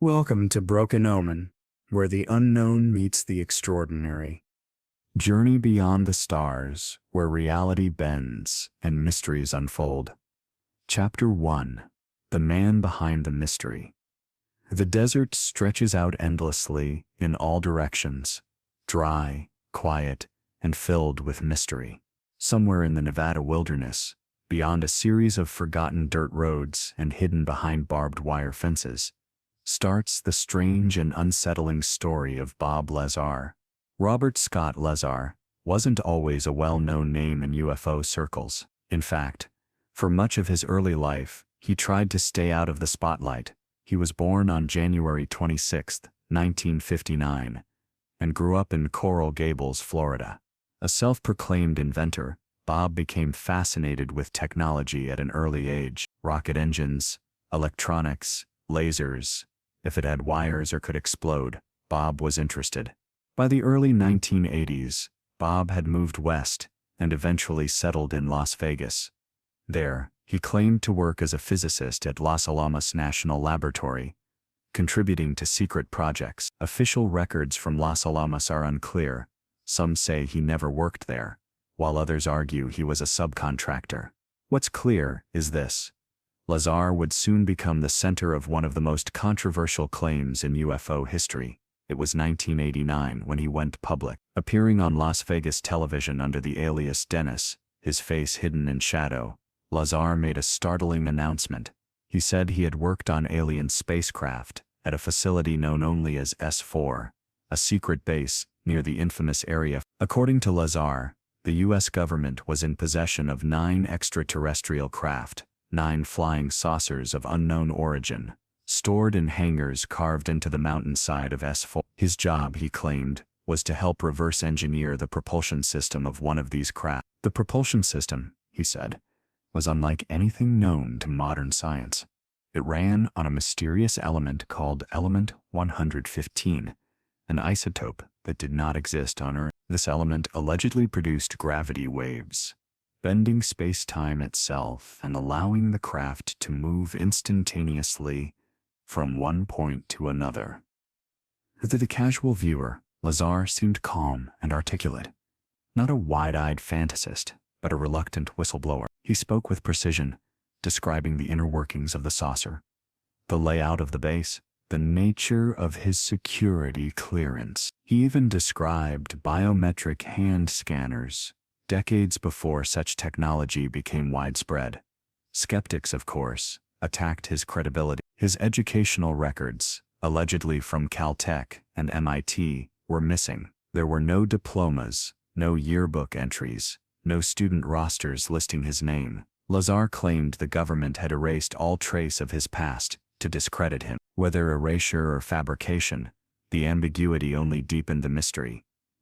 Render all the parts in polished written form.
Welcome to Broken Omen, where the unknown meets the extraordinary. Journey beyond the stars, where reality bends and mysteries unfold. Chapter 1. The Man Behind the Mystery. The desert stretches out endlessly in all directions, dry, quiet, and filled with mystery. Somewhere in the Nevada wilderness, beyond a series of forgotten dirt roads and hidden behind barbed wire fences, starts the strange and unsettling story of Bob Lazar. Robert Scott Lazar wasn't always a well-known name in UFO circles. In fact, for much of his early life, he tried to stay out of the spotlight. He was born on January 26, 1959, and grew up in Coral Gables, Florida. A self-proclaimed inventor, Bob became fascinated with technology at an early age: rocket engines, electronics, lasers. If it had wires or could explode, Bob was interested. By the early 1980s, Bob had moved west and eventually settled in Las Vegas. There, he claimed to work as a physicist at Los Alamos National Laboratory, contributing to secret projects. Official records from Los Alamos are unclear. Some say he never worked there, while others argue he was a subcontractor. What's clear is this: Lazar would soon become the center of one of the most controversial claims in UFO history. It was 1989 when he went public. Appearing on Las Vegas television under the alias Dennis, his face hidden in shadow, Lazar made a startling announcement. He said he had worked on alien spacecraft at a facility known only as S4, a secret base near the infamous Area. According to Lazar, the U.S. government was in possession of 9 extraterrestrial craft, 9 flying saucers of unknown origin, stored in hangars carved into the mountainside of S4. His job, he claimed, was to help reverse engineer the propulsion system of one of these craft. The propulsion system, he said, was unlike anything known to modern science. It ran on a mysterious element called element 115, an isotope that did not exist on Earth. This element allegedly produced gravity waves, bending space-time itself and allowing the craft to move instantaneously from one point to another. To the casual viewer, Lazar seemed calm and articulate. Not a wide-eyed fantasist, but a reluctant whistleblower. He spoke with precision, describing the inner workings of the saucer, the layout of the base, the nature of his security clearance. He even described biometric hand scanners, decades before such technology became widespread. Skeptics, of course, attacked his credibility. His educational records, allegedly from Caltech and MIT, were missing. There were no diplomas, no yearbook entries, no student rosters listing his name. Lazar claimed the government had erased all trace of his past to discredit him. Whether erasure or fabrication, the ambiguity only deepened the mystery.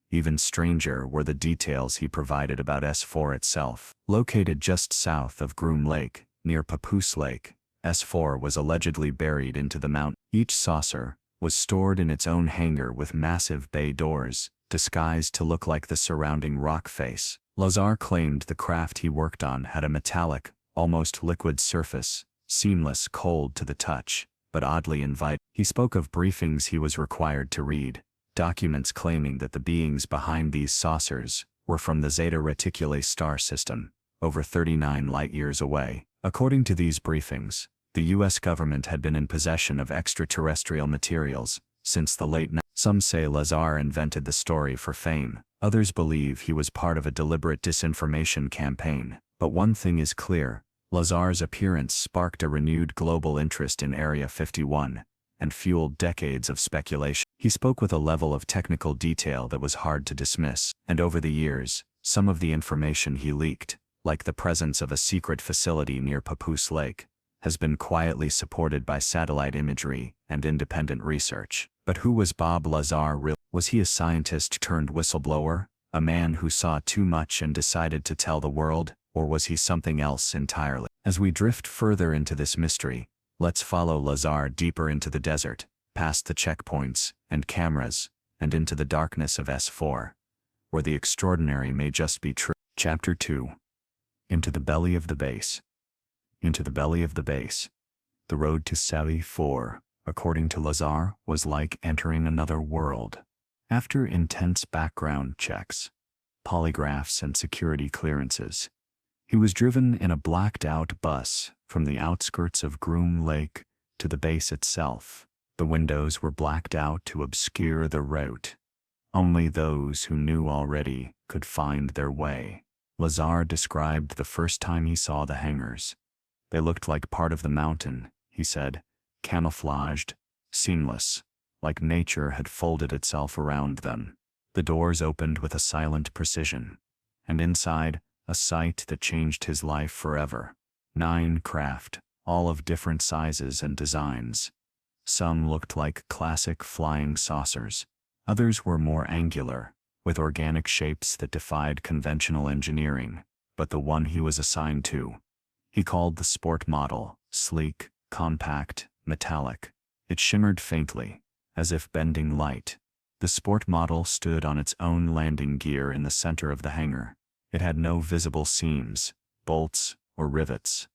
Even stranger were the details he provided about S4 itself. Located just south of Groom Lake, near Papoose Lake, S4 was allegedly buried into the mountain. Each saucer was stored in its own hangar with massive bay doors, disguised to look like the surrounding rock face. Lazar claimed the craft he worked on had a metallic, almost liquid surface, seamless, cold to the touch, but oddly inviting. He spoke of briefings he was required to read, documents claiming that the beings behind these saucers were from the Zeta Reticuli star system, over 39 light-years away. According to these briefings, the U.S. government had been in possession of extraterrestrial materials since the late 90s. Some say Lazar invented the story for fame. Others believe he was part of a deliberate disinformation campaign. But one thing is clear: Lazar's appearance sparked a renewed global interest in Area 51 and fueled decades of speculation. He spoke with a level of technical detail that was hard to dismiss, and over the years, some of the information he leaked, like the presence of a secret facility near Papoose Lake, has been quietly supported by satellite imagery and independent research. But who was Bob Lazar really? Was he a scientist turned whistleblower, a man who saw too much and decided to tell the world, or was he something else entirely? As we drift further into this mystery, let's follow Lazar deeper into the desert, past the checkpoints and cameras, and into the darkness of S4, where the extraordinary may just be true. Chapter 2. Into the belly of the base. Into the belly of the base. The road to Sally 4, according to Lazar, was like entering another world. After intense background checks, polygraphs, and security clearances, he was driven in a blacked-out bus from the outskirts of Groom Lake to the base itself. The windows were blacked out to obscure the route. Only those who knew already could find their way. Lazar described the first time he saw the hangars. They looked like part of the mountain, he said, camouflaged, seamless, like nature had folded itself around them. The doors opened with a silent precision, and inside, a sight that changed his life forever. 9 craft, all of different sizes and designs. Some looked like classic flying saucers. Others were more angular, with organic shapes that defied conventional engineering. But the one he was assigned to, he called the sport model, sleek, compact, metallic. It shimmered faintly, as if bending light. The sport model stood on its own landing gear in the center of the hangar. It had no visible seams, bolts, or rivets.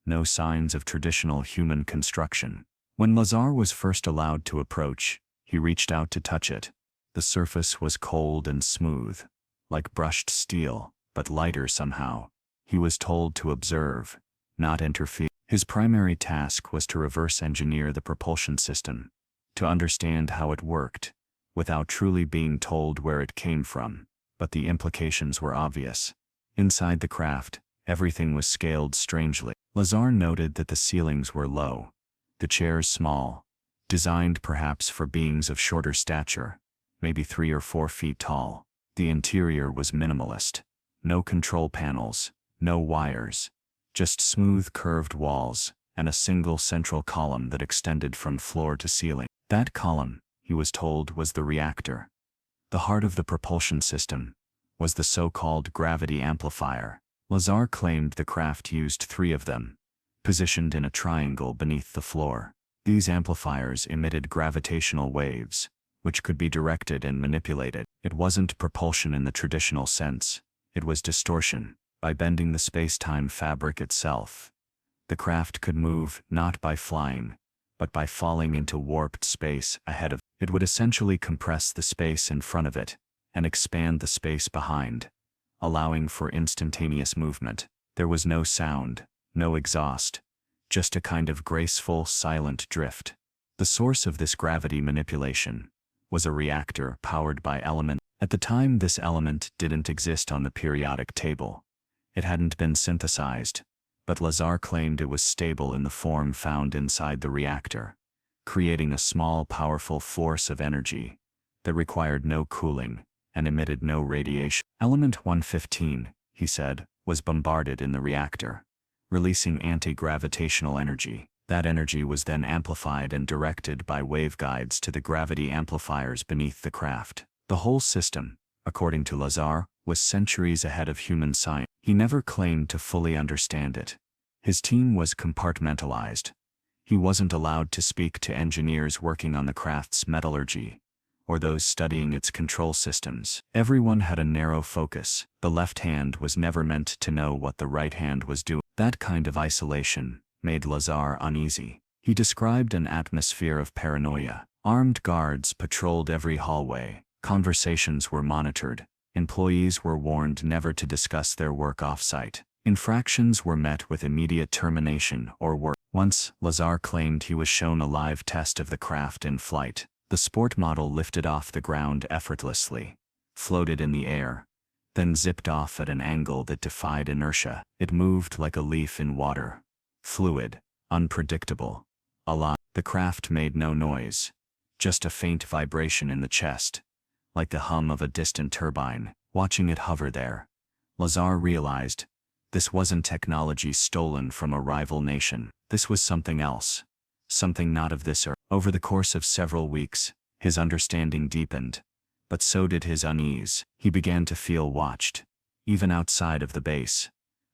No signs of traditional human construction. When Lazar was first allowed to approach, he reached out to touch it. The surface was cold and smooth, like brushed steel, but lighter somehow. He was told to observe, not interfere. His primary task was to reverse engineer the propulsion system, to understand how it worked, without truly being told where it came from. But the implications were obvious. Inside the craft, everything was scaled strangely. Lazar noted that the ceilings were low, the chairs small, designed perhaps for beings of shorter stature, maybe 3 or 4 feet tall. The interior was minimalist. No control panels, no wires, just smooth curved walls and a single central column that extended from floor to ceiling. That column, he was told, was the reactor. The heart of the propulsion system was the so-called gravity amplifier. Lazar claimed the craft used 3 of them, positioned in a triangle beneath the floor. These amplifiers emitted gravitational waves, which could be directed and manipulated. It wasn't propulsion in the traditional sense. It was distortion. By bending the space-time fabric itself, the craft could move not by flying, but by falling into warped space ahead of it. It would essentially compress the space in front of it and expand the space behind, allowing for instantaneous movement. There was no sound, no exhaust, just a kind of graceful, silent drift. The source of this gravity manipulation was a reactor powered by element. At the time, this element didn't exist on the periodic table. It hadn't been synthesized, but Lazar claimed it was stable in the form found inside the reactor, creating a small, powerful force of energy that required no cooling and emitted no radiation. Element 115, he said, was bombarded in the reactor, releasing anti-gravitational energy. That energy was then amplified and directed by waveguides to the gravity amplifiers beneath the craft. The whole system, according to Lazar, was centuries ahead of human science. He never claimed to fully understand it. His team was compartmentalized. He wasn't allowed to speak to engineers working on the craft's metallurgy, or those studying its control systems. Everyone had a narrow focus. The left hand was never meant to know what the right hand was doing. That kind of isolation made Lazar uneasy. He described an atmosphere of paranoia. Armed guards patrolled every hallway. Conversations were monitored. Employees were warned never to discuss their work off-site. Infractions were met with immediate termination or worse. Once, Lazar claimed he was shown a live test of the craft in flight. The sport model lifted off the ground effortlessly, floated in the air, then zipped off at an angle that defied inertia. It moved like a leaf in water, fluid, unpredictable, alive. The craft made no noise, just a faint vibration in the chest, like the hum of a distant turbine. Watching it hover there, Lazar realized this wasn't technology stolen from a rival nation. This was something else, something not of this earth. Over the course of several weeks, his understanding deepened, but so did his unease. He began to feel watched, even outside of the base.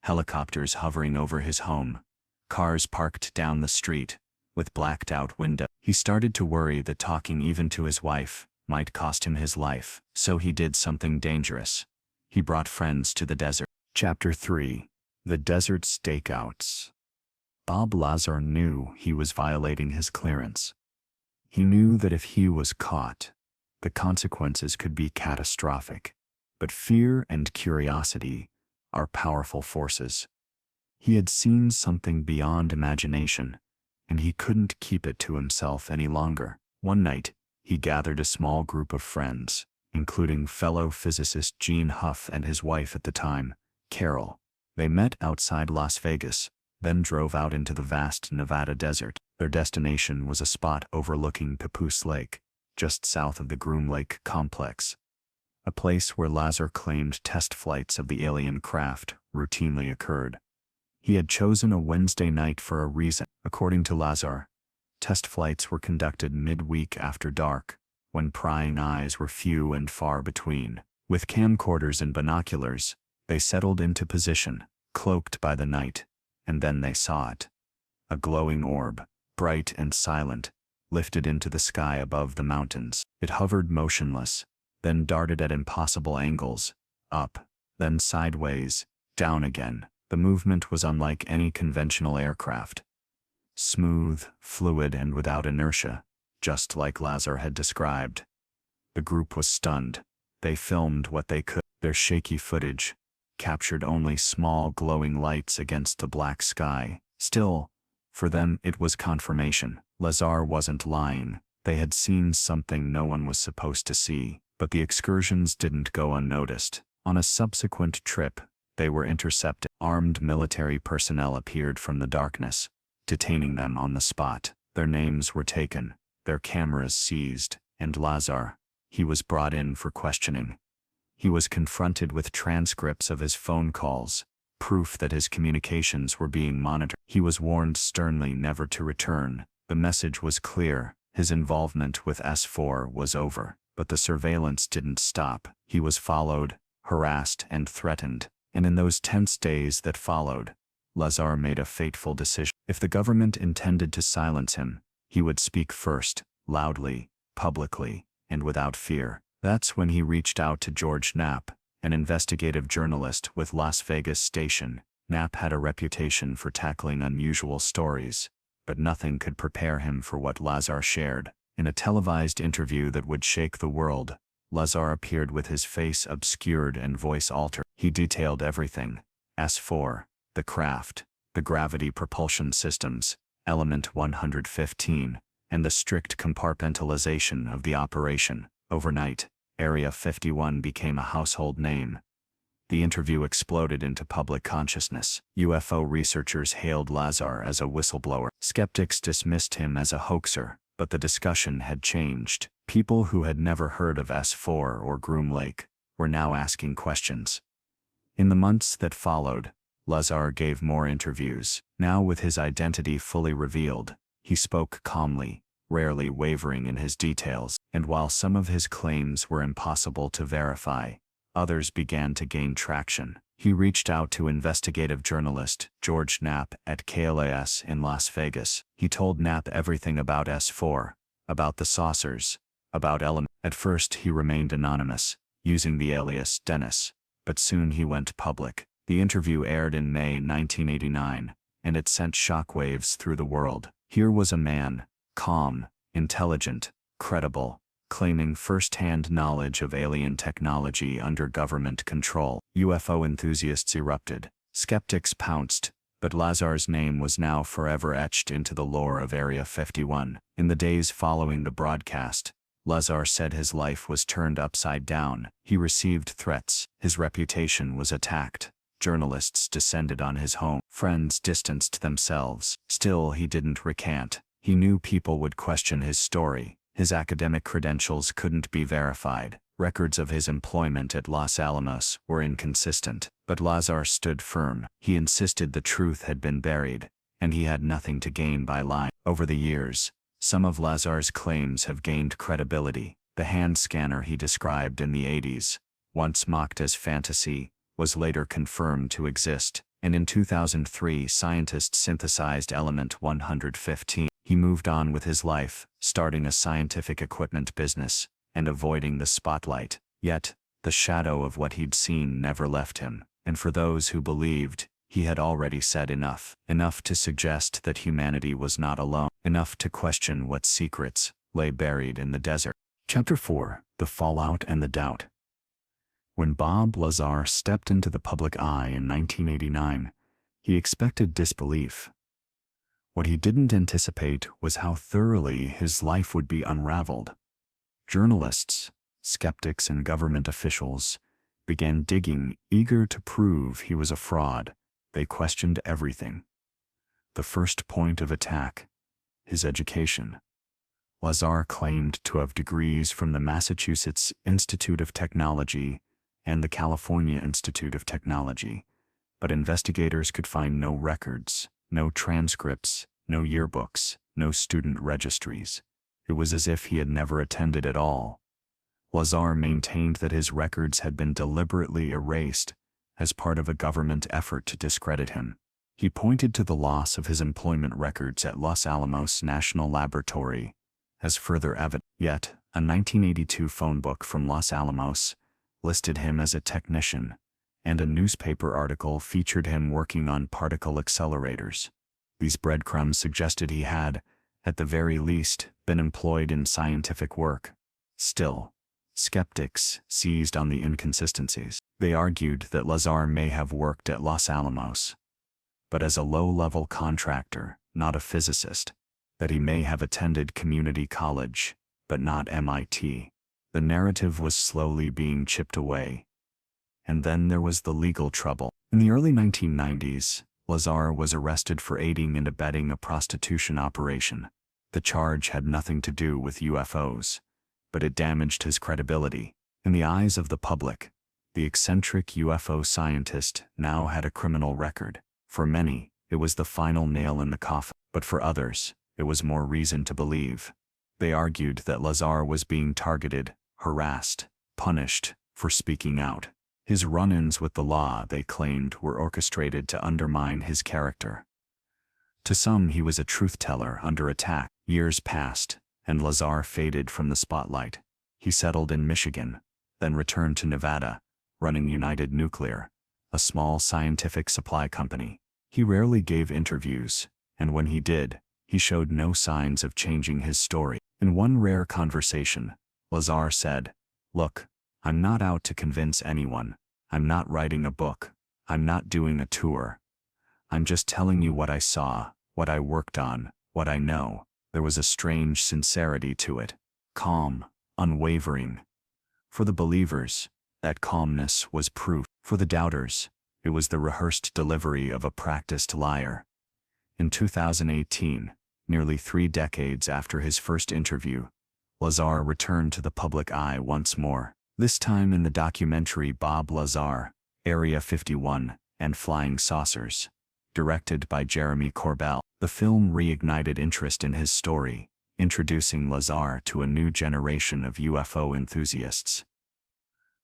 Helicopters hovering over his home, cars parked down the street, with blacked-out windows. He started to worry that talking even to his wife might cost him his life. So he did something dangerous. He brought friends to the desert. Chapter 3. The Desert Stakeouts. Bob Lazar knew he was violating his clearance. He knew that if he was caught, the consequences could be catastrophic. But fear and curiosity are powerful forces. He had seen something beyond imagination, and he couldn't keep it to himself any longer. One night, he gathered a small group of friends, including fellow physicist Gene Huff and his wife at the time, Carol. They met outside Las Vegas, then drove out into the vast Nevada desert. Their destination was a spot overlooking Papoose Lake, just south of the Groom Lake complex, a place where Lazar claimed test flights of the alien craft routinely occurred. He had chosen a Wednesday night for a reason. According to Lazar, test flights were conducted midweek after dark, when prying eyes were few and far between. With camcorders and binoculars, they settled into position, cloaked by the night, and then they saw it. A glowing orb, bright and silent, lifted into the sky above the mountains. It hovered motionless, then darted at impossible angles, up, then sideways, down again. The movement was unlike any conventional aircraft. Smooth, fluid, and without inertia, just like Lazar had described. The group was stunned. They filmed what they could. Their shaky footage captured only small glowing lights against the black sky. Still, for them it was confirmation. Lazar wasn't lying. They had seen something no one was supposed to see. But the excursions didn't go unnoticed. On a subsequent trip, they were intercepted. Armed military personnel appeared from the darkness, detaining them on the spot. Their names were taken, their cameras seized, and Lazar, he was brought in for questioning. He was confronted with transcripts of his phone calls, proof that his communications were being monitored. He was warned sternly never to return. The message was clear. His involvement with S4 was over. But the surveillance didn't stop. He was followed, harassed, and threatened. And in those tense days that followed, Lazar made a fateful decision. If the government intended to silence him, he would speak first, loudly, publicly, and without fear. That's when he reached out to George Knapp, an investigative journalist with Las Vegas station. Knapp had a reputation for tackling unusual stories, but nothing could prepare him for what Lazar shared. In a televised interview that would shake the world, Lazar appeared with his face obscured and voice altered. He detailed everything: S4, the craft, the gravity propulsion systems, element 115, and the strict compartmentalization of the operation. Overnight, Area 51 became a household name. The interview exploded into public consciousness. UFO researchers hailed Lazar as a whistleblower. Skeptics dismissed him as a hoaxer. But the discussion had changed. People who had never heard of S4 or Groom Lake were now asking questions. In the months that followed, Lazar gave more interviews. Now with his identity fully revealed, he spoke calmly, rarely wavering in his details. And while some of his claims were impossible to verify, others began to gain traction. He reached out to investigative journalist George Knapp at KLAS in Las Vegas. He told Knapp everything about S4, about the saucers, about elements. At first he remained anonymous, using the alias Dennis, but soon he went public. The interview aired in May 1989, and it sent shockwaves through the world. Here was a man, calm, intelligent, credible, claiming first-hand knowledge of alien technology under government control. UFO enthusiasts erupted. Skeptics pounced, but Lazar's name was now forever etched into the lore of Area 51. In the days following the broadcast, Lazar said his life was turned upside down. He received threats. His reputation was attacked. Journalists descended on his home. Friends distanced themselves. Still, he didn't recant. He knew people would question his story. His academic credentials couldn't be verified. Records of his employment at Los Alamos were inconsistent. But Lazar stood firm. He insisted the truth had been buried, and he had nothing to gain by lying. Over the years, some of Lazar's claims have gained credibility. The hand scanner he described in the 80s, once mocked as fantasy, was later confirmed to exist. And in 2003, scientists synthesized element 115. He moved on with his life, starting a scientific equipment business, and avoiding the spotlight. Yet, the shadow of what he'd seen never left him. And for those who believed, he had already said enough. Enough to suggest that humanity was not alone. Enough to question what secrets lay buried in the desert. Chapter 4: The Fallout and the Doubt. When Bob Lazar stepped into the public eye in 1989, he expected disbelief. What he didn't anticipate was how thoroughly his life would be unraveled. Journalists, skeptics, and government officials began digging, eager to prove he was a fraud. They questioned everything. The first point of attack: his education. Lazar claimed to have degrees from the Massachusetts Institute of Technology and the California Institute of Technology, but investigators could find no records, no transcripts, no yearbooks, no student registries. It was as if he had never attended at all. Lazar maintained that his records had been deliberately erased as part of a government effort to discredit him. He pointed to the loss of his employment records at Los Alamos National Laboratory as further evidence. Yet, a 1982 phone book from Los Alamos listed him as a technician, and a newspaper article featured him working on particle accelerators. These breadcrumbs suggested he had, at the very least, been employed in scientific work. Still, skeptics seized on the inconsistencies. They argued that Lazar may have worked at Los Alamos, but as a low-level contractor, not a physicist, that he may have attended community college, but not MIT. The narrative was slowly being chipped away. And then there was the legal trouble. In the early 1990s, Lazar was arrested for aiding and abetting a prostitution operation. The charge had nothing to do with UFOs, but it damaged his credibility. In the eyes of the public, the eccentric UFO scientist now had a criminal record. For many, it was the final nail in the coffin, but for others, it was more reason to believe. They argued that Lazar was being targeted, harassed, punished for speaking out. His run-ins with the law, they claimed, were orchestrated to undermine his character. To some, he was a truth-teller under attack. Years passed, and Lazar faded from the spotlight. He settled in Michigan, then returned to Nevada, running United Nuclear, a small scientific supply company. He rarely gave interviews, and when he did, he showed no signs of changing his story. In one rare conversation, Lazar said, "Look, I'm not out to convince anyone. I'm not writing a book. I'm not doing a tour. I'm just telling you what I saw, what I worked on, what I know." There was a strange sincerity to it, calm, unwavering. For the believers, that calmness was proof. For the doubters, it was the rehearsed delivery of a practiced liar. In 2018, nearly 3 decades after his first interview, Lazar returned to the public eye once more. This time in the documentary Bob Lazar, Area 51, and Flying Saucers, directed by Jeremy Corbell. The film reignited interest in his story, introducing Lazar to a new generation of UFO enthusiasts.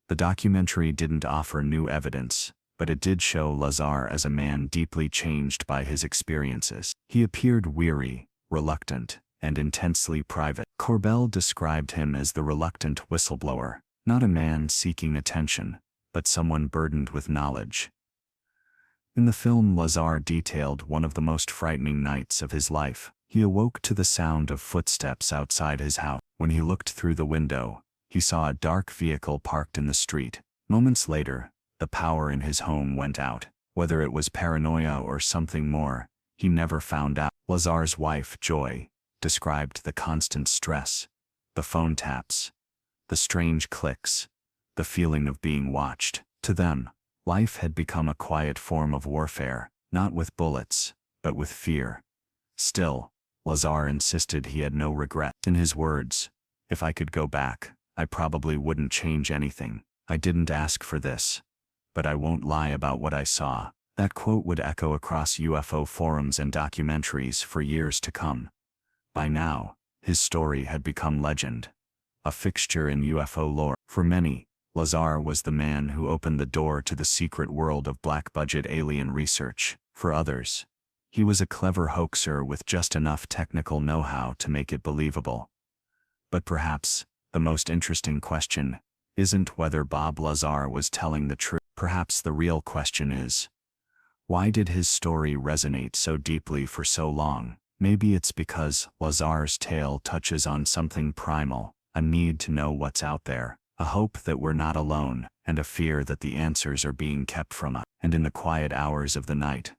The documentary didn't offer new evidence, but it did show Lazar as a man deeply changed by his experiences. He appeared weary, reluctant, and intensely private. Corbell described him as the reluctant whistleblower, not a man seeking attention, but someone burdened with knowledge. In the film, Lazar detailed one of the most frightening nights of his life. He awoke to the sound of footsteps outside his house. When he looked through the window, he saw a dark vehicle parked in the street. Moments later, the power in his home went out. Whether it was paranoia or something more, he never found out. Lazar's wife, Joy, described the constant stress, the phone taps, the strange clicks, the feeling of being watched. To them, life had become a quiet form of warfare, not with bullets, but with fear. Still, Lazar insisted he had no regret. In his words, "If I could go back, I probably wouldn't change anything. I didn't ask for this, but I won't lie about what I saw." That quote would echo across UFO forums and documentaries for years to come. By now, his story had become legend, a fixture in UFO lore. For many, Lazar was the man who opened the door to the secret world of black-budget alien research. For others, he was a clever hoaxer with just enough technical know-how to make it believable. But perhaps, the most interesting question isn't whether Bob Lazar was telling the truth. Perhaps the real question is, why did his story resonate so deeply for so long? Maybe it's because Lazar's tale touches on something primal, a need to know what's out there, a hope that we're not alone, and a fear that the answers are being kept from us. And in the quiet hours of the night,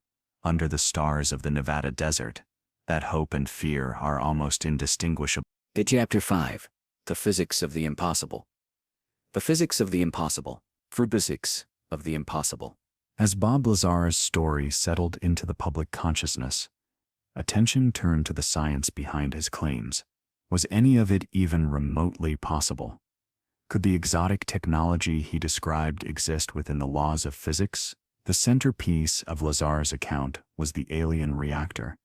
under the stars of the Nevada desert, that hope and fear are almost indistinguishable. Chapter 5. The Physics of the Impossible. The Physics of the Impossible. Physics of the Impossible. As Bob Lazar's story settled into the public consciousness, attention turned to the science behind his claims. Was any of it even remotely possible? Could the exotic technology he described exist within the laws of physics? The centerpiece of Lazar's account was the alien reactor,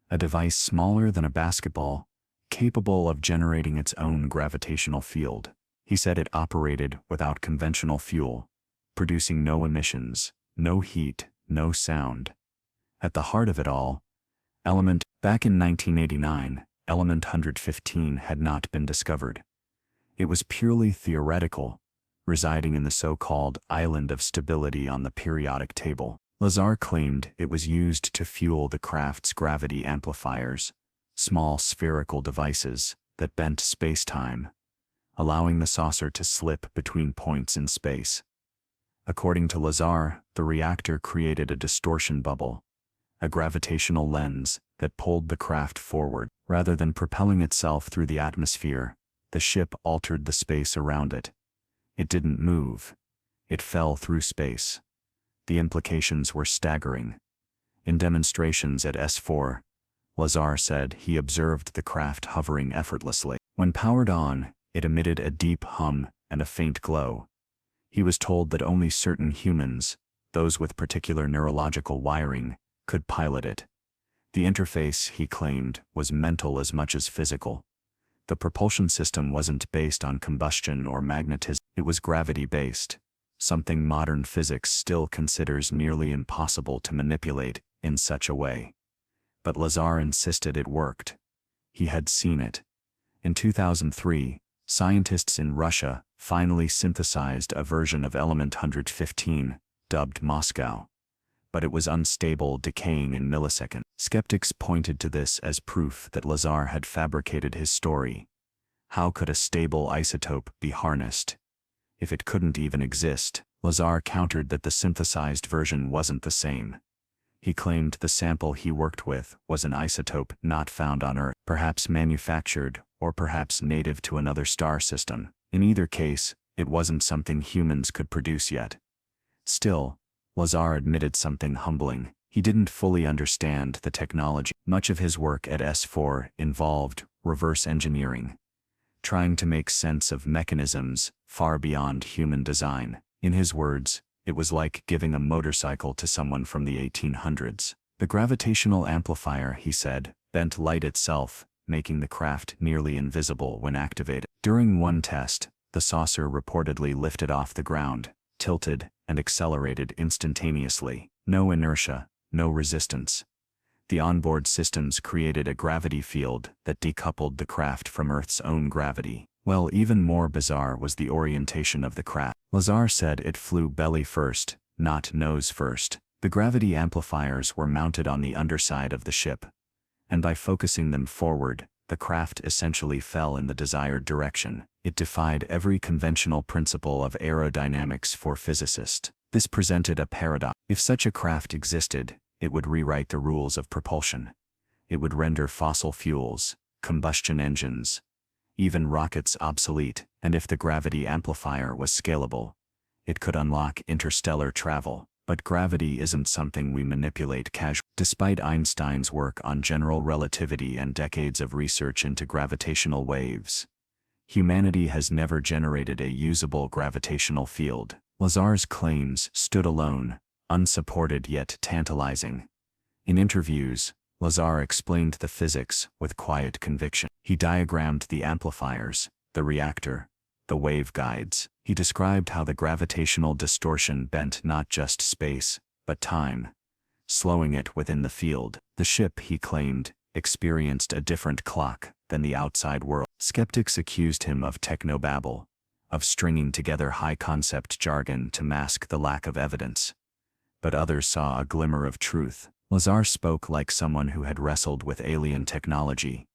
a device smaller than a basketball, capable of generating its own gravitational field. He said it operated without conventional fuel, producing no emissions, no heat, no sound. At the heart of it all, back in 1989, element 115 had not been discovered. It was purely theoretical, residing in the so-called island of stability on the periodic table. Lazar claimed it was used to fuel the craft's gravity amplifiers, small spherical devices that bent space-time, allowing the saucer to slip between points in space. According to Lazar, the reactor created a distortion bubble, a gravitational lens that pulled the craft forward. Rather than propelling itself through the atmosphere, the ship altered the space around it. It didn't move. It fell through space. The implications were staggering. In demonstrations at S4, Lazar said he observed the craft hovering effortlessly. When powered on, it emitted a deep hum and a faint glow. He was told that only certain humans, those with particular neurological wiring, could pilot it. The interface, he claimed, was mental as much as physical. The propulsion system wasn't based on combustion or magnetism. It was gravity-based, something modern physics still considers nearly impossible to manipulate in such a way. But Lazar insisted it worked. He had seen it. In 2003, scientists in Russia finally synthesized a version of element 115, dubbed Moscow. But it was unstable, decaying in milliseconds. Skeptics pointed to this as proof that Lazar had fabricated his story. How could a stable isotope be harnessed? If it couldn't even exist, Lazar countered that the synthesized version wasn't the same. He claimed the sample he worked with was an isotope not found on Earth, perhaps manufactured, or perhaps native to another star system. In either case, it wasn't something humans could produce yet. Still, Lazar admitted something humbling. He didn't fully understand the technology. Much of his work at S4 involved reverse engineering, trying to make sense of mechanisms far beyond human design. In his words, it was like giving a motorcycle to someone from the 1800s. The gravitational amplifier, he said, bent light itself, making the craft nearly invisible when activated. During one test, the saucer reportedly lifted off the ground, tilted, and accelerated instantaneously. No inertia, no resistance. The onboard systems created a gravity field that decoupled the craft from Earth's own gravity. Well, even more bizarre was the orientation of the craft. Lazar said it flew belly first, not nose first. The gravity amplifiers were mounted on the underside of the ship, and by focusing them forward, the craft essentially fell in the desired direction. It defied every conventional principle of aerodynamics for physicists. This presented a paradox. If such a craft existed, it would rewrite the rules of propulsion. It would render fossil fuels, combustion engines, even rockets obsolete. And if the gravity amplifier was scalable, it could unlock interstellar travel. But gravity isn't something we manipulate casually. Despite Einstein's work on general relativity and decades of research into gravitational waves, humanity has never generated a usable gravitational field. Lazar's claims stood alone, unsupported yet tantalizing. In interviews, Lazar explained the physics with quiet conviction. He diagrammed the amplifiers, the reactor, the waveguides. He described how the gravitational distortion bent not just space, but time, slowing it within the field. The ship, he claimed, experienced a different clock than the outside world. Skeptics accused him of technobabble, of stringing together high-concept jargon to mask the lack of evidence. But others saw a glimmer of truth. Lazar spoke like someone who had wrestled with alien technology,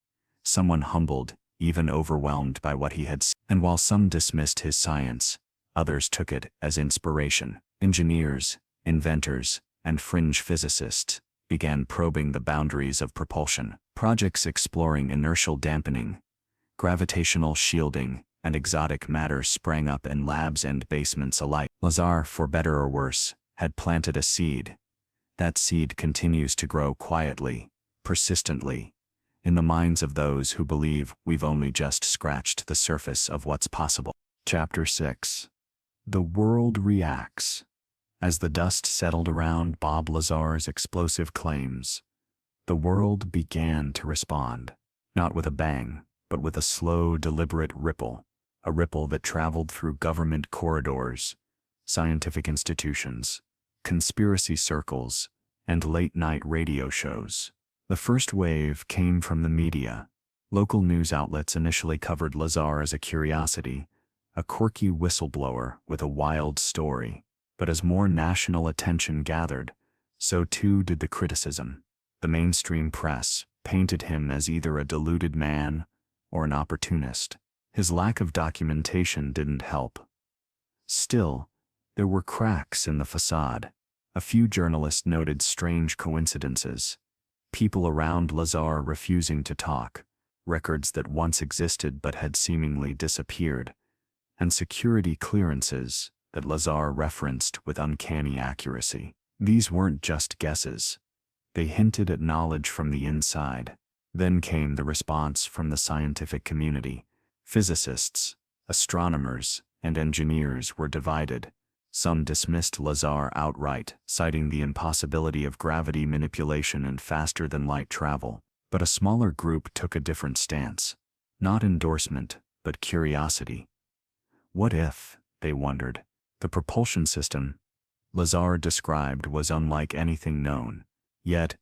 someone humbled, even overwhelmed by what he had seen. And while some dismissed his science, others took it as inspiration. Engineers, inventors, and fringe physicists began probing the boundaries of propulsion. Projects exploring inertial dampening, gravitational shielding, and exotic matter sprang up in labs and basements alike. Lazar, for better or worse, had planted a seed. That seed continues to grow quietly, persistently, in the minds of those who believe we've only just scratched the surface of what's possible. Chapter 6. The world reacts. As the dust settled around Bob Lazar's explosive claims, the world began to respond, not with a bang, but with a slow, deliberate ripple, a ripple that traveled through government corridors, scientific institutions, conspiracy circles, and late-night radio shows. The first wave came from the media. Local news outlets initially covered Lazar as a curiosity, a quirky whistleblower with a wild story. But as more national attention gathered, so too did the criticism. The mainstream press painted him as either a deluded man or an opportunist. His lack of documentation didn't help. Still, there were cracks in the facade. A few journalists noted strange coincidences. People around Lazar refusing to talk, records that once existed but had seemingly disappeared, and security clearances that Lazar referenced with uncanny accuracy. These weren't just guesses. They hinted at knowledge from the inside. Then came the response from the scientific community. Physicists, astronomers, and engineers were divided. Some dismissed Lazar outright, citing the impossibility of gravity manipulation and faster-than-light travel. But a smaller group took a different stance. Not endorsement, but curiosity. What if, they wondered, the propulsion system Lazar described was unlike anything known, yet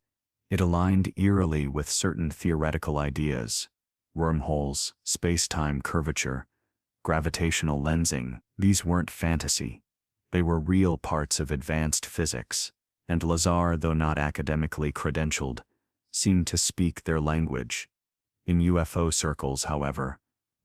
it aligned eerily with certain theoretical ideas: wormholes, space-time curvature, gravitational lensing. These weren't fantasy. They were real parts of advanced physics, and Lazar, though not academically credentialed, seemed to speak their language. In UFO circles, however,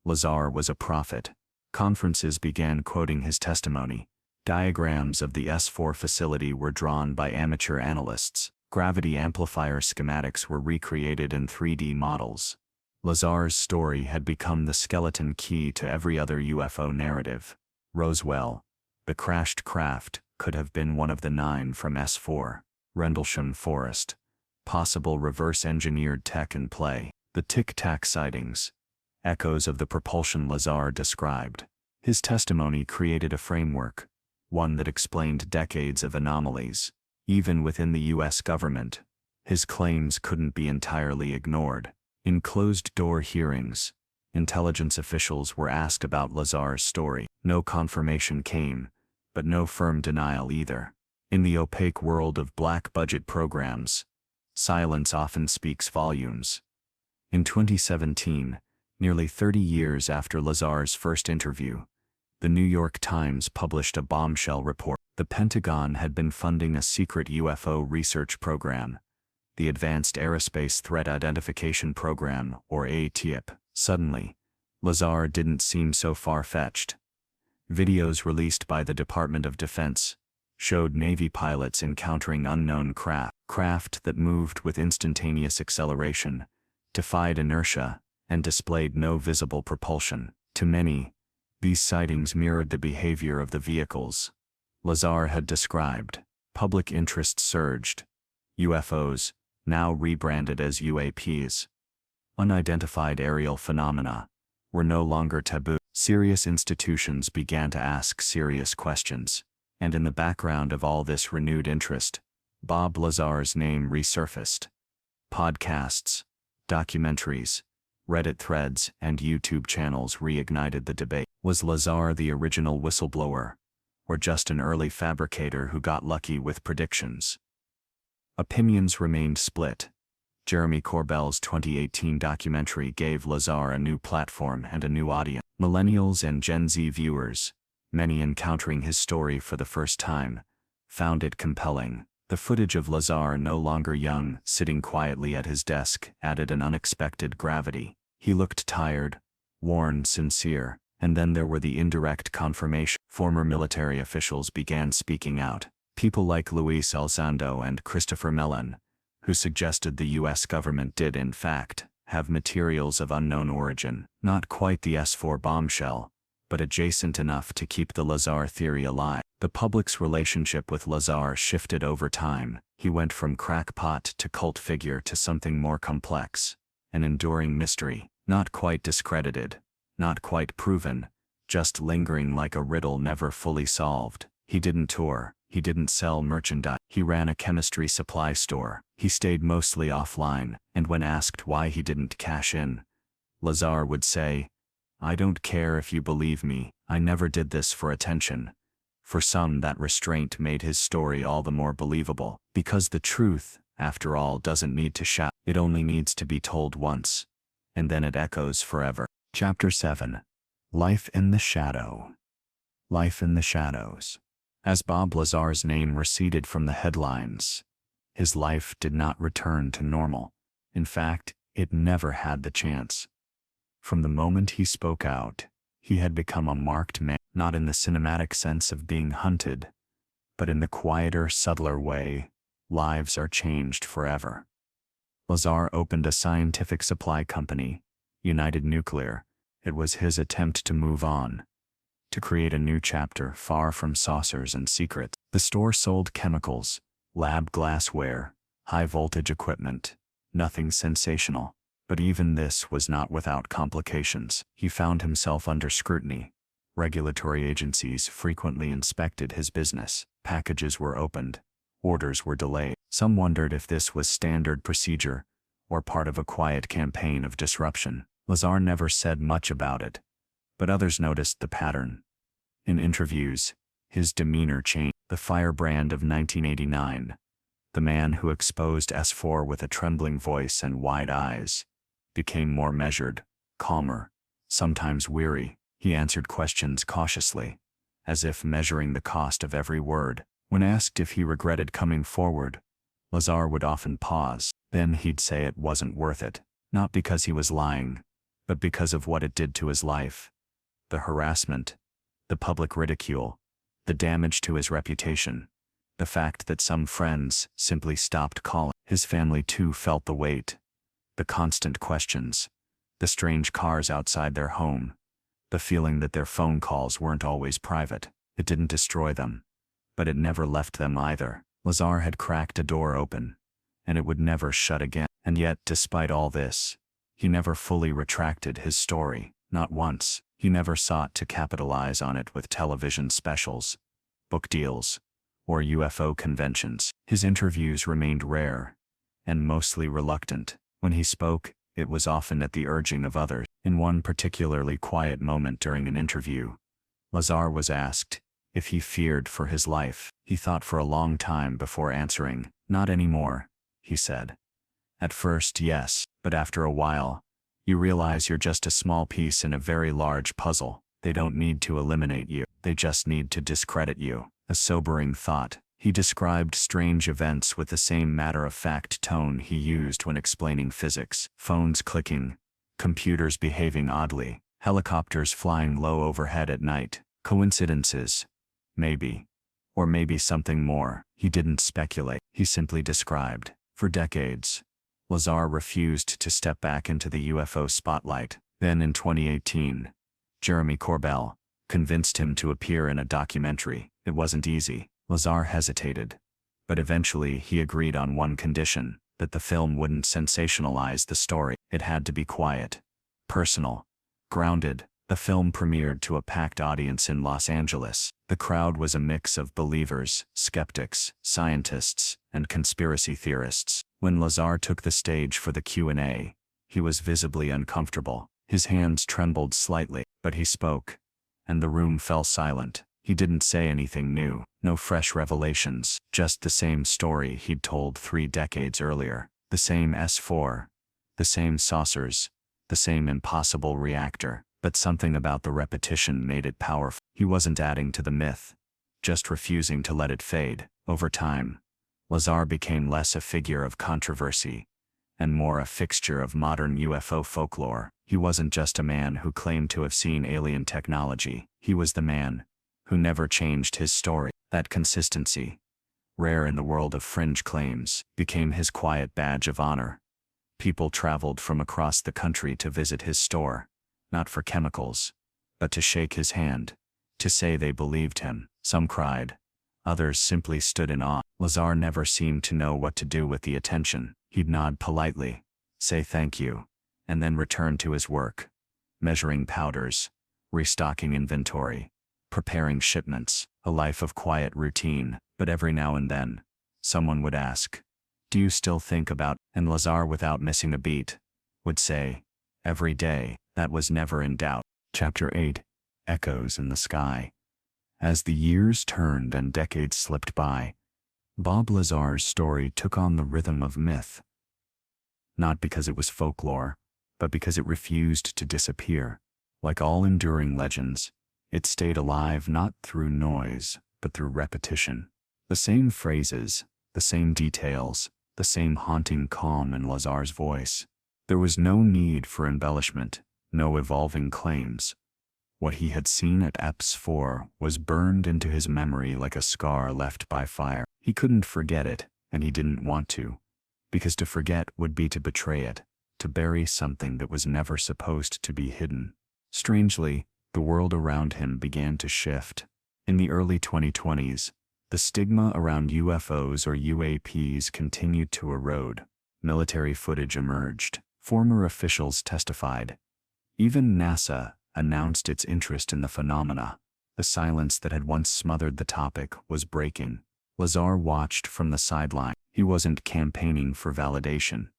Lazar was a prophet. Conferences began quoting his testimony. Diagrams of the S4 facility were drawn by amateur analysts. Gravity amplifier schematics were recreated in 3D models. Lazar's story had become the skeleton key to every other UFO narrative. Roswell, the crashed craft, could have been one of the 9 from S4. Rendlesham Forest, possible reverse-engineered tech in play. The Tic-Tac sightings, echoes of the propulsion Lazar described. His testimony created a framework, one that explained decades of anomalies. Even within the U.S. government, his claims couldn't be entirely ignored. In closed-door hearings, intelligence officials were asked about Lazar's story. No confirmation came, but no firm denial either. In the opaque world of black-budget programs, silence often speaks volumes. In 2017, nearly 30 years after Lazar's first interview, the New York Times published a bombshell report. The Pentagon had been funding a secret UFO research program, the Advanced Aerospace Threat Identification Program, or ATIP. Suddenly, Lazar didn't seem so far-fetched. Videos released by the Department of Defense showed Navy pilots encountering unknown craft that moved with instantaneous acceleration, defied inertia, and displayed no visible propulsion. To many, these sightings mirrored the behavior of the vehicles Lazar had described. Public interest surged. UFOs, now rebranded as UAPs, unidentified aerial phenomena, were no longer taboo. Serious institutions began to ask serious questions, and in the background of all this renewed interest, Bob Lazar's name resurfaced. Podcasts, documentaries, Reddit threads, and YouTube channels reignited the debate. Was Lazar the original whistleblower, or just an early fabricator who got lucky with predictions? Opinions remained split. Jeremy Corbell's 2018 documentary gave Lazar a new platform and a new audience. Millennials and Gen Z viewers, many encountering his story for the first time, found it compelling. The footage of Lazar, no longer young, sitting quietly at his desk, added an unexpected gravity. He looked tired, worn, sincere, and then there were the indirect confirmation. Former military officials began speaking out. People like Luis Elizondo and Christopher Mellon, who suggested the U.S. government did in fact have materials of unknown origin, not quite the S4 bombshell, but adjacent enough to keep the Lazar theory alive. The public's relationship with Lazar shifted over time. He went from crackpot to cult figure to something more complex, an enduring mystery, not quite discredited, not quite proven, just lingering like a riddle never fully solved. He didn't tour, he didn't sell merchandise, he ran a chemistry supply store, he stayed mostly offline, and when asked why he didn't cash in, Lazar would say, "I don't care if you believe me, I never did this for attention." For some, that restraint made his story all the more believable, because the truth, after all, doesn't need to shout, it only needs to be told once, and then it echoes forever. Chapter 7. Life in the Shadow. Life in the Shadows. As Bob Lazar's name receded from the headlines, his life did not return to normal. In fact, it never had the chance. From the moment he spoke out, he had become a marked man, not in the cinematic sense of being hunted, but in the quieter, subtler way, lives are changed forever. Lazar opened a scientific supply company, United Nuclear. It was his attempt to move on, to create a new chapter far from saucers and secrets. The store sold chemicals, lab glassware, high-voltage equipment, nothing sensational. But even this was not without complications. He found himself under scrutiny. Regulatory agencies frequently inspected his business. Packages were opened. Orders were delayed. Some wondered if this was standard procedure or part of a quiet campaign of disruption. Lazar never said much about it, but others noticed the pattern. In interviews, his demeanor changed. The firebrand of 1989, the man who exposed S4 with a trembling voice and wide eyes, became more measured, calmer, sometimes weary. He answered questions cautiously, as if measuring the cost of every word. When asked if he regretted coming forward, Lazar would often pause. Then he'd say it wasn't worth it, not because he was lying, but because of what it did to his life. The harassment, the public ridicule, the damage to his reputation, the fact that some friends simply stopped calling. His family too felt the weight. The constant questions, the strange cars outside their home, the feeling that their phone calls weren't always private. It didn't destroy them, but it never left them either. Lazar had cracked a door open, and it would never shut again. And yet, despite all this, he never fully retracted his story, not once. He never sought to capitalize on it with television specials, book deals, or UFO conventions. His interviews remained rare, and mostly reluctant. When he spoke, it was often at the urging of others. In one particularly quiet moment during an interview, Lazar was asked if he feared for his life. He thought for a long time before answering. "Not anymore," he said. "At first, yes, but after a while, you realize you're just a small piece in a very large puzzle. They don't need to eliminate you, they just need to discredit you." A sobering thought. He described strange events with the same matter-of-fact tone he used when explaining physics. Phones clicking, computers behaving oddly, helicopters flying low overhead at night. Coincidences? Maybe. Or maybe something more. He didn't speculate, he simply described. For decades, Lazar refused to step back into the UFO spotlight. Then in 2018, Jeremy Corbell convinced him to appear in a documentary. It wasn't easy. Lazar hesitated, but eventually he agreed on one condition, that the film wouldn't sensationalize the story. It had to be quiet, personal, grounded. The film premiered to a packed audience in Los Angeles. The crowd was a mix of believers, skeptics, scientists, and conspiracy theorists. When Lazar took the stage for the Q&A, he was visibly uncomfortable. His hands trembled slightly, but he spoke, and the room fell silent. He didn't say anything new, no fresh revelations, just the same story he'd told 3 decades earlier. The same S4, the same saucers, the same impossible reactor. But something about the repetition made it powerful. He wasn't adding to the myth, just refusing to let it fade. Over time, Lazar became less a figure of controversy and more a fixture of modern UFO folklore. He wasn't just a man who claimed to have seen alien technology. He was the man who never changed his story. That consistency, rare in the world of fringe claims, became his quiet badge of honor. People traveled from across the country to visit his store, not for chemicals, but to shake his hand, to say they believed him. Some cried, others simply stood in awe. Lazar never seemed to know what to do with the attention. He'd nod politely, say thank you, and then return to his work, measuring powders, restocking inventory, preparing shipments, a life of quiet routine. But every now and then, someone would ask, "Do you still think about?" And Lazar, without missing a beat, would say, "Every day." That was never in doubt. Chapter 8. Echoes in the Sky. As the years turned and decades slipped by, Bob Lazar's story took on the rhythm of myth. Not because it was folklore, but because it refused to disappear. Like all enduring legends, it stayed alive not through noise, but through repetition. The same phrases, the same details, the same haunting calm in Lazar's voice. There was no need for embellishment, no evolving claims. What he had seen at EPS-4 was burned into his memory like a scar left by fire. He couldn't forget it, and he didn't want to, because to forget would be to betray it, to bury something that was never supposed to be hidden. Strangely, the world around him began to shift. In the early 2020s, the stigma around UFOs or UAPs continued to erode. Military footage emerged. Former officials testified. Even NASA announced its interest in the phenomena. The silence that had once smothered the topic was breaking. Lazar watched from the sideline. He wasn't campaigning for validation,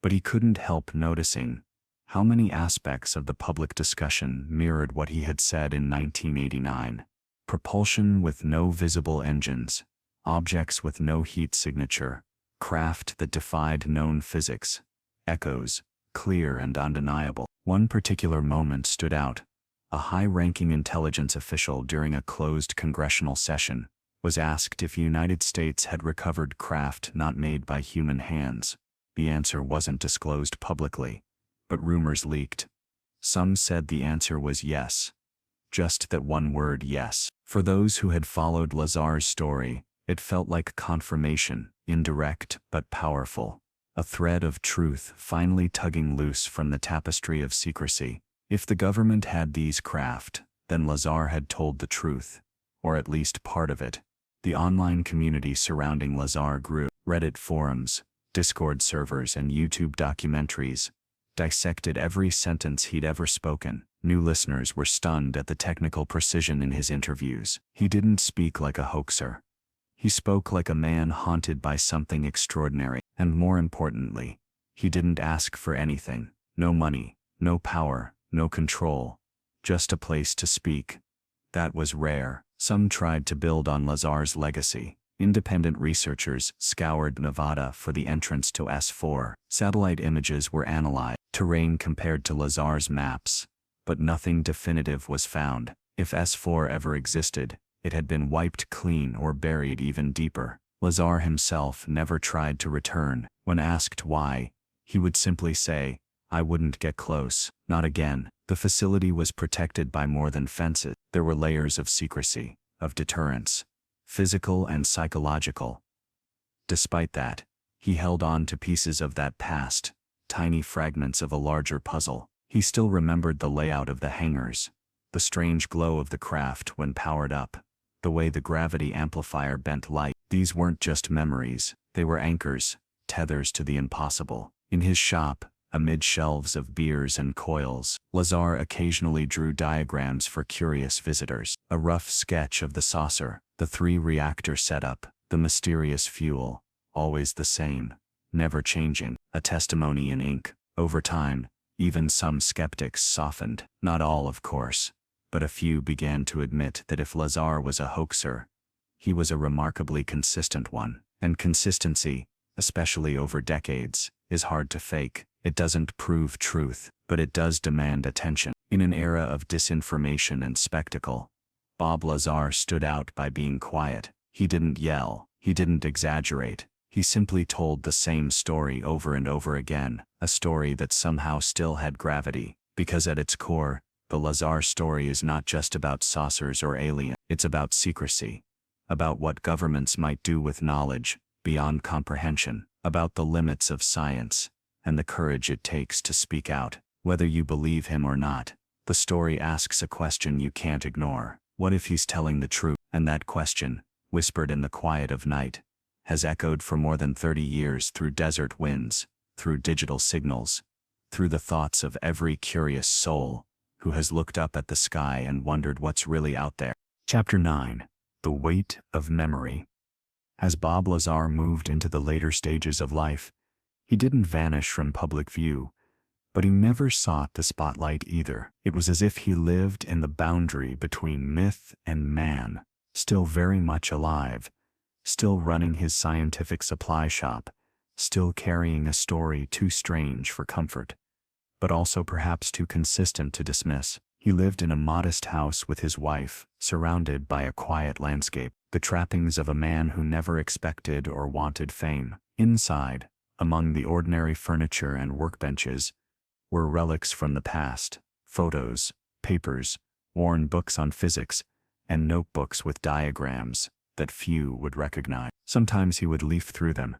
but he couldn't help noticing how many aspects of the public discussion mirrored what he had said in 1989. Propulsion with no visible engines, objects with no heat signature, craft that defied known physics, echoes, clear and undeniable. One particular moment stood out. A high-ranking intelligence official during a closed congressional session was asked if the United States had recovered craft not made by human hands. The answer wasn't disclosed publicly, but rumors leaked. Some said the answer was yes. Just that one word, yes. For those who had followed Lazar's story, it felt like confirmation, indirect but powerful. A thread of truth finally tugging loose from the tapestry of secrecy. If the government had these craft, then Lazar had told the truth, or at least part of it. The online community surrounding Lazar grew. Reddit forums, Discord servers and YouTube documentaries dissected every sentence he'd ever spoken. New listeners were stunned at the technical precision in his interviews. He didn't speak like a hoaxer. He spoke like a man haunted by something extraordinary. And more importantly, he didn't ask for anything. No money, no power, no control. Just a place to speak. That was rare. Some tried to build on Lazar's legacy. Independent researchers scoured Nevada for the entrance to S4. Satellite images were analyzed, terrain compared to Lazar's maps, but nothing definitive was found. If S4 ever existed, it had been wiped clean or buried even deeper. Lazar himself never tried to return. When asked why, he would simply say, "I wouldn't get close. Not again." The facility was protected by more than fences. There were layers of secrecy, of deterrence, physical and psychological. Despite that, he held on to pieces of that past, tiny fragments of a larger puzzle. He still remembered the layout of the hangars, the strange glow of the craft when powered up, the way the gravity amplifier bent light. These weren't just memories, they were anchors, tethers to the impossible. In his shop, amid shelves of beers and coils, Lazar occasionally drew diagrams for curious visitors. A rough sketch of the saucer, the 3-reactor setup, the mysterious fuel, always the same, never changing. A testimony in ink. Over time, even some skeptics softened. Not all, of course, but a few began to admit that if Lazar was a hoaxer, he was a remarkably consistent one. And consistency, especially over decades, is hard to fake. It doesn't prove truth, but it does demand attention. In an era of disinformation and spectacle, Bob Lazar stood out by being quiet. He didn't yell, he didn't exaggerate, he He simply told the same story over and over again, a story that somehow still had gravity, because at its core, the Lazar story is not just about saucers or aliens. It's about secrecy, about what governments might do with knowledge beyond comprehension, about the limits of science, and the courage it takes to speak out. Whether you believe him or not, the story asks a question you can't ignore. What if he's telling the truth? And that question, whispered in the quiet of night, has echoed for more than 30 years through desert winds, through digital signals, through the thoughts of every curious soul who has looked up at the sky and wondered what's really out there. Chapter 9. The Weight of Memory. As Bob Lazar moved into the later stages of life, he didn't vanish from public view, but he never sought the spotlight either. It was as if he lived in the boundary between myth and man, still very much alive, still running his scientific supply shop, still carrying a story too strange for comfort, but also perhaps too consistent to dismiss. He lived in a modest house with his wife, surrounded by a quiet landscape, the trappings of a man who never expected or wanted fame. Inside, among the ordinary furniture and workbenches, were relics from the past, photos, papers, worn books on physics, and notebooks with diagrams that few would recognize. Sometimes he would leaf through them,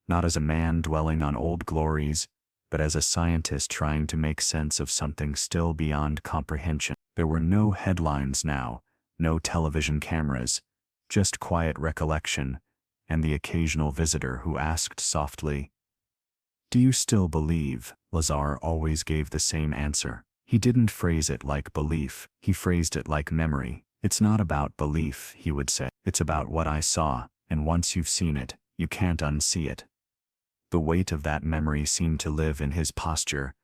not as a man dwelling on old glories, but as a scientist trying to make sense of something still beyond comprehension. There were no headlines now, no television cameras, just quiet recollection, and the occasional visitor who asked softly, "Do you still believe?" Lazar always gave the same answer. He didn't phrase it like belief, he phrased it like memory. "It's not about belief," he would say. "It's about what I saw, and once you've seen it, you can't unsee it." The weight of that memory seemed to live in his posture,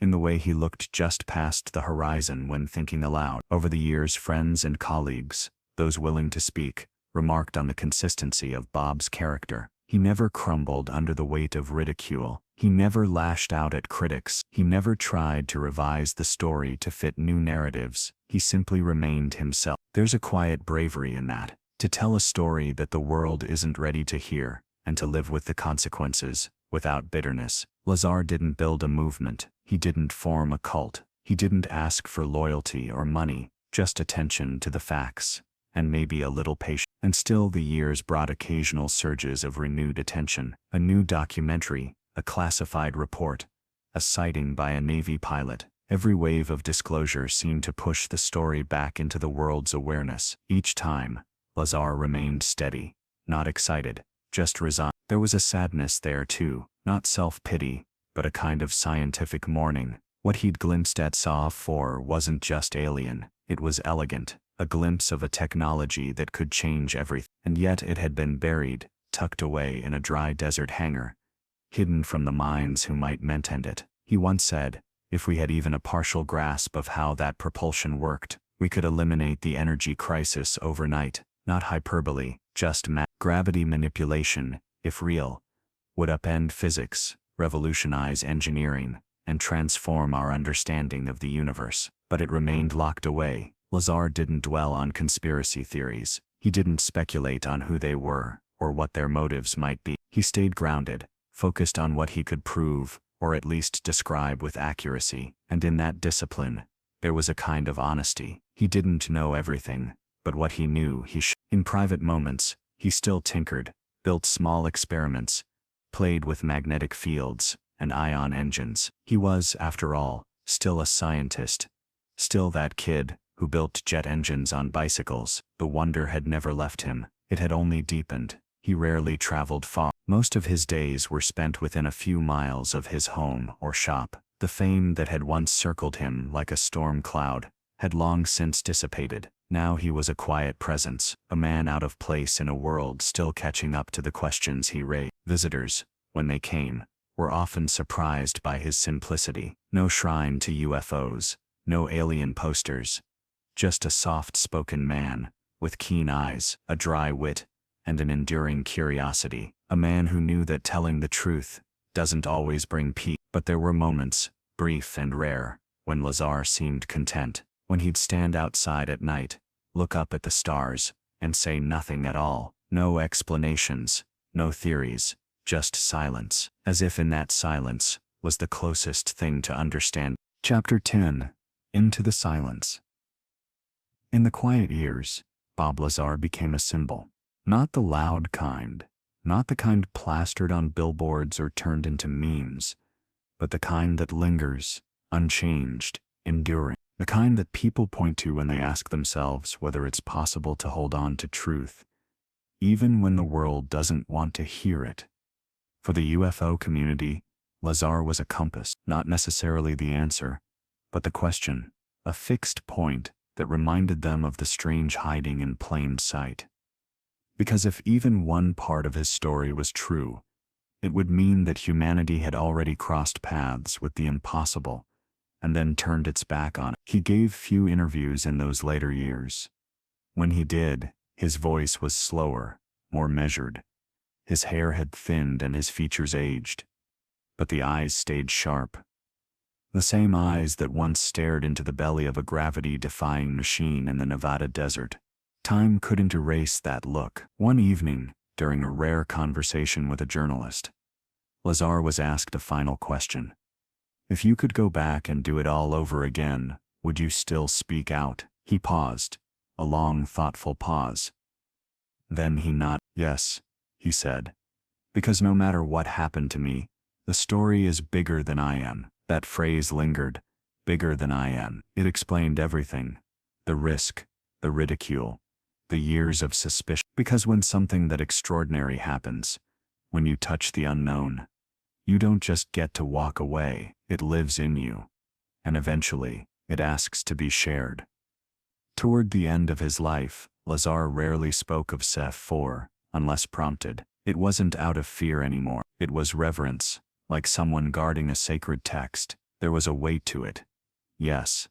in the way he looked just past the horizon when thinking aloud. Over the years, friends and colleagues, those willing to speak, remarked on the consistency of Bob's character. He never crumbled under the weight of ridicule. He never lashed out at critics. He never tried to revise the story to fit new narratives. He simply remained himself. There's a quiet bravery in that, to tell a story that the world isn't ready to hear, and to live with the consequences, without bitterness. Lazar didn't build a movement. He didn't form a cult. He didn't ask for loyalty or money, just attention to the facts, and maybe a little patience. And still the years brought occasional surges of renewed attention. A new documentary, a classified report, a sighting by a Navy pilot. Every wave of disclosure seemed to push the story back into the world's awareness. Each time, Lazar remained steady, not excited, just resigned. There was a sadness there too, not self-pity, but a kind of scientific mourning. What he'd glimpsed at Saw 4 wasn't just alien, it was elegant, a glimpse of a technology that could change everything. And yet it had been buried, tucked away in a dry desert hangar, hidden from the minds who might mentend it. He once said, "If we had even a partial grasp of how that propulsion worked, we could eliminate the energy crisis overnight." Not hyperbole, just gravity manipulation, if real, would upend physics, revolutionize engineering, and transform our understanding of the universe. But it remained locked away. Lazar didn't dwell on conspiracy theories. He didn't speculate on who they were, or what their motives might be. He stayed grounded, focused on what he could prove, or at least describe with accuracy. And in that discipline, there was a kind of honesty. He didn't know everything, but what he knew he should. In private moments, he still tinkered, built small experiments, played with magnetic fields and ion engines. He was, after all, still a scientist, still that kid who built jet engines on bicycles. The wonder had never left him, it had only deepened. He rarely traveled far. Most of his days were spent within a few miles of his home or shop. The fame that had once circled him like a storm cloud had long since dissipated. Now he was a quiet presence, a man out of place in a world still catching up to the questions he raised. Visitors, when they came, were often surprised by his simplicity. No shrine to UFOs, no alien posters, just a soft-spoken man, with keen eyes, a dry wit, and an enduring curiosity. A man who knew that telling the truth doesn't always bring peace. But there were moments, brief and rare, when Lazar seemed content. When he'd stand outside at night, look up at the stars, and say nothing at all. No explanations, no theories, just silence, as if in that silence was the closest thing to understand. Chapter 10. Into the Silence. In the quiet years, Bob Lazar became a symbol. Not the loud kind, not the kind plastered on billboards or turned into memes, but the kind that lingers, unchanged, enduring. The kind that people point to when they ask themselves whether it's possible to hold on to truth, even when the world doesn't want to hear it. For the UFO community, Lazar was a compass, not necessarily the answer, but the question, a fixed point that reminded them of the strange hiding in plain sight. Because if even one part of his story was true, it would mean that humanity had already crossed paths with the impossible and then turned its back on it. He gave few interviews in those later years. When he did, his voice was slower, more measured. His hair had thinned and his features aged, but the eyes stayed sharp. The same eyes that once stared into the belly of a gravity-defying machine in the Nevada desert. Time couldn't erase that look. One evening, during a rare conversation with a journalist, Lazar was asked a final question. If you could go back and do it all over again, would you still speak out? He paused, a long, thoughtful pause. Then he nodded. Yes, he said. Because no matter what happened to me, the story is bigger than I am. That phrase lingered. Bigger than I am. It explained everything. The risk, the ridicule, the years of suspicion. Because when something that extraordinary happens, when you touch the unknown, you don't just get to walk away, it lives in you. And eventually, it asks to be shared. Toward the end of his life, Lazar rarely spoke of UFO, unless prompted. It wasn't out of fear anymore. It was reverence, like someone guarding a sacred text. There was a weight to it. Yes,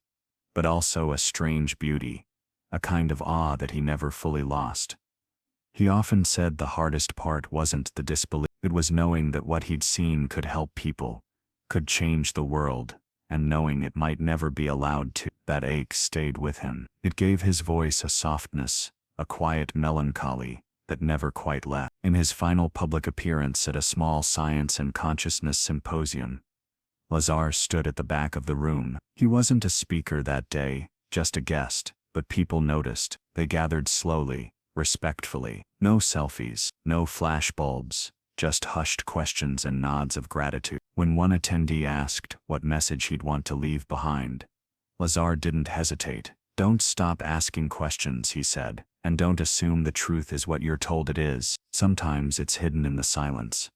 but also a strange beauty, a kind of awe that he never fully lost. He often said the hardest part wasn't the disbelief. It was knowing that what he'd seen could help people, could change the world, and knowing it might never be allowed to. That ache stayed with him. It gave his voice a softness, a quiet melancholy that never quite left. In his final public appearance at a small science and consciousness symposium, Lazar stood at the back of the room. He wasn't a speaker that day, just a guest, but people noticed. They gathered slowly, respectfully. No selfies, no flashbulbs, just hushed questions and nods of gratitude. When one attendee asked what message he'd want to leave behind, Lazar didn't hesitate. Don't stop asking questions, he said, and don't assume the truth is what you're told it is. Sometimes it's hidden in the silence.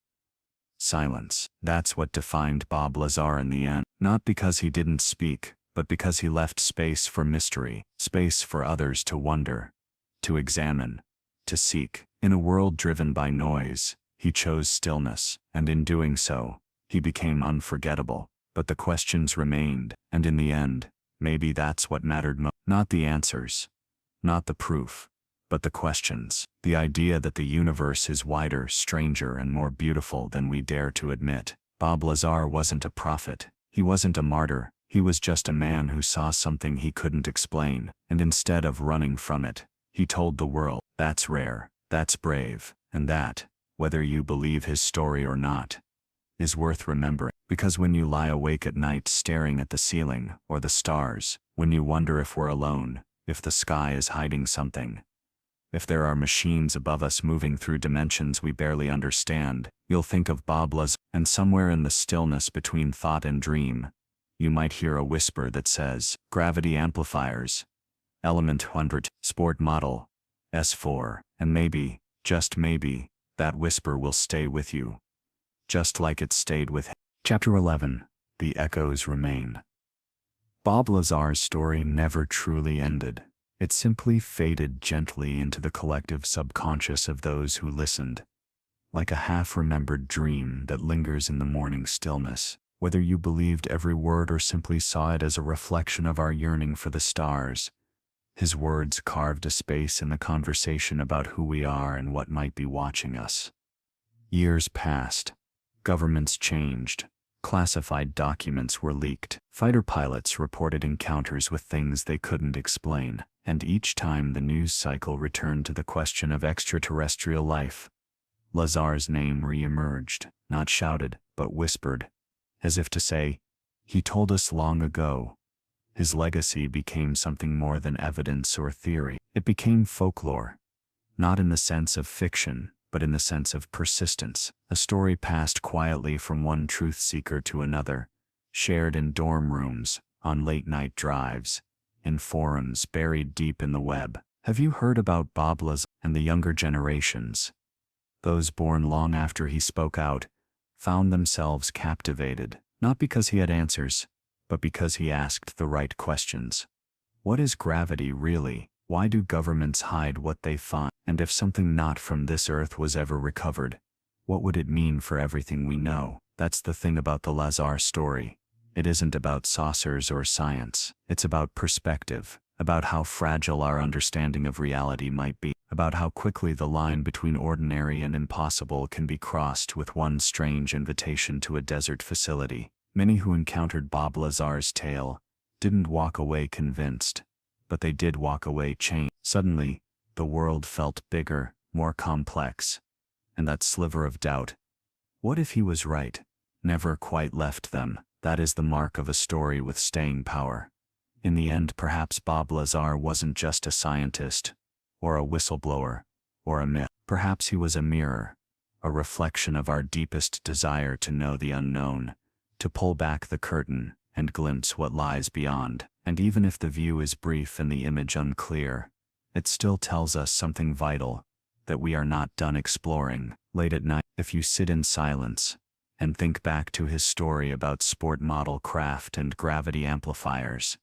Silence. That's what defined Bob Lazar in the end. Not because he didn't speak, but because he left space for mystery, space for others to wonder, to examine, to seek. In a world driven by noise, he chose stillness, and in doing so, he became unforgettable. But the questions remained, and in the end, maybe that's what mattered most. Not the answers, not the proof, but the questions. The idea that the universe is wider, stranger, and more beautiful than we dare to admit. Bob Lazar wasn't a prophet. He wasn't a martyr. He was just a man who saw something he couldn't explain, and instead of running from it, he told the world, that's rare, that's brave, and that, whether you believe his story or not, is worth remembering. Because when you lie awake at night staring at the ceiling or the stars, when you wonder if we're alone, if the sky is hiding something, if there are machines above us moving through dimensions we barely understand, you'll think of Bob Lazar. And somewhere in the stillness between thought and dream, you might hear a whisper that says, gravity amplifiers, element 100, sport model, S4, and maybe, just maybe, that whisper will stay with you. Just like it stayed with him. Chapter 11. The Echoes Remain. Bob Lazar's story never truly ended. It simply faded gently into the collective subconscious of those who listened, like a half-remembered dream that lingers in the morning stillness. Whether you believed every word or simply saw it as a reflection of our yearning for the stars, his words carved a space in the conversation about who we are and what might be watching us. Years passed. Governments changed. Classified documents were leaked. Fighter pilots reported encounters with things they couldn't explain. And each time the news cycle returned to the question of extraterrestrial life, Lazar's name re-emerged, not shouted, but whispered, as if to say, "He told us long ago." His legacy became something more than evidence or theory. It became folklore, not in the sense of fiction, but in the sense of persistence. A story passed quietly from one truth seeker to another, shared in dorm rooms, on late-night drives, in forums buried deep in the web. Have you heard about Bob Lazar? And the younger generations, those born long after he spoke out, found themselves captivated, not because he had answers, but because he asked the right questions. What is gravity really? Why do governments hide what they find? And if something not from this earth was ever recovered, what would it mean for everything we know? That's the thing about the Lazar story. It isn't about saucers or science. It's about perspective, about how fragile our understanding of reality might be, about how quickly the line between ordinary and impossible can be crossed with one strange invitation to a desert facility. Many who encountered Bob Lazar's tale didn't walk away convinced, but they did walk away changed. Suddenly, the world felt bigger, more complex, and that sliver of doubt, what if he was right, never quite left them. That is the mark of a story with staying power. In the end, perhaps Bob Lazar wasn't just a scientist, or a whistleblower, or a myth. Perhaps he was a mirror, a reflection of our deepest desire to know the unknown, to pull back the curtain and glimpse what lies beyond. And even if the view is brief and the image unclear, it still tells us something vital, that we are not done exploring. Late at night, if you sit in silence and think back to his story about sport model craft and gravity amplifiers,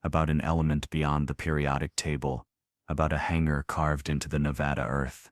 about an element beyond the periodic table, about a hangar carved into the Nevada earth,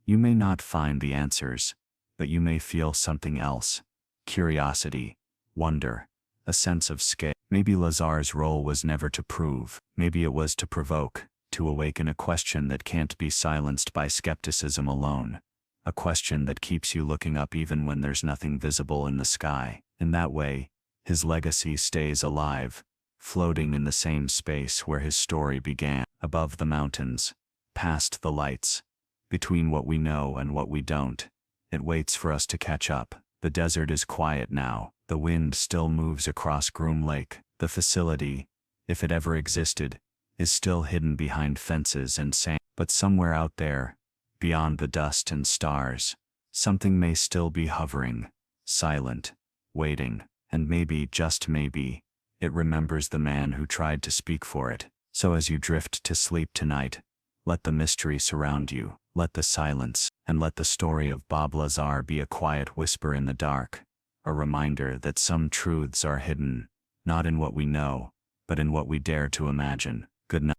you may not find the answers, but you may feel something else: curiosity, wonder, a sense of scale. Maybe Lazar's role was never to prove, maybe it was to provoke, to awaken a question that can't be silenced by skepticism alone, a question that keeps you looking up even when there's nothing visible in the sky. In that way, his legacy stays alive, floating in the same space where his story began, above the mountains, past the lights, between what we know and what we don't. It waits for us to catch up. The desert is quiet now. The wind still moves across Groom Lake. The facility, if it ever existed, is still hidden behind fences and sand. But somewhere out there, beyond the dust and stars, something may still be hovering, silent, waiting, and maybe, just maybe, it remembers the man who tried to speak for it. So as you drift to sleep tonight, let the mystery surround you, let the silence, and let the story of Bob Lazar be a quiet whisper in the dark, a reminder that some truths are hidden, not in what we know, but in what we dare to imagine. Good night.